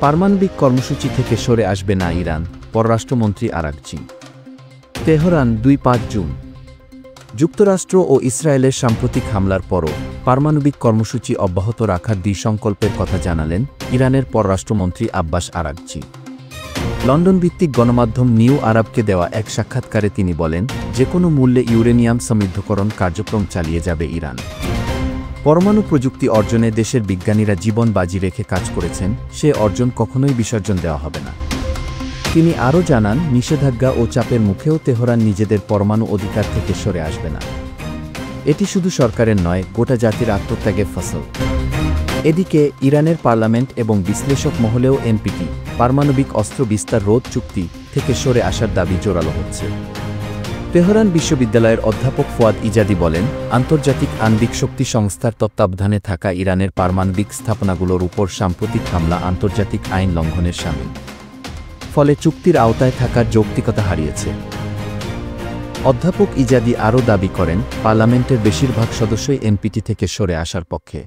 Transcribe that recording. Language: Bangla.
পারমাণবিক কর্মসূচি থেকে সরে আসবে না ইরান, পররাষ্ট্রমন্ত্রী আরাগচি। Tehran ২-৫ June. যুক্তরাষ্ট্র ও ইসরায়েলের সাম্প্রতিক হামলার পরও পারমাণবিক কর্মসূচি অব্যাহত রাখার সংকল্পের কথা জানালেন ইরানের পররাষ্ট্রমন্ত্রী আব্বাস আরাগচি। লন্ডন ভিত্তিক গণমাধ্যম নিউ আরবকে দেওয়া এক সাক্ষাৎকারে তিনি বলেন, যে কোনো মূল্যে ইউরেনিয়াম সমৃদ্ধকরণ কার্যক্রম চালিয়ে যাবে ইরান। পরমাণু প্রযুক্তি অর্জনে দেশের বিজ্ঞানীরা জীবন বাজি রেখে কাজ করেছেন, সে অর্জন কখনোই বিসর্জন দেওয়া হবে না। তিনি আরও জানান, নিষেধাজ্ঞা ও চাপের মুখেও তেহরান নিজেদের পরমাণু অধিকার থেকে সরে আসবে না। এটি শুধু সরকারের নয়, গোটা জাতির আত্মত্যাগের ফসল। এদিকে ইরানের পার্লামেন্ট এবং বিশ্লেষক মহলেও এনপিটি পারমাণবিক অস্ত্র বিস্তার রোধ চুক্তি থেকে সরে আসার দাবি জোরালো হচ্ছে। তেহরান বিশ্ববিদ্যালয়ের অধ্যাপক ফুয়াদ ইজাদি বলেন, আন্তর্জাতিক আণবিক শক্তি সংস্থার তত্ত্বাবধানে থাকা ইরানের পারমাণবিক স্থাপনাগুলোর উপর সাম্প্রতিক হামলা আন্তর্জাতিক আইন লঙ্ঘনের শামিল। ফলে চুক্তির আওতায় থাকার যৌক্তিকতা হারিয়েছে। অধ্যাপক ইজাদি আরও দাবি করেন, পার্লামেন্টের বেশিরভাগ সদস্যই এনপিটি থেকে সরে আসার পক্ষে।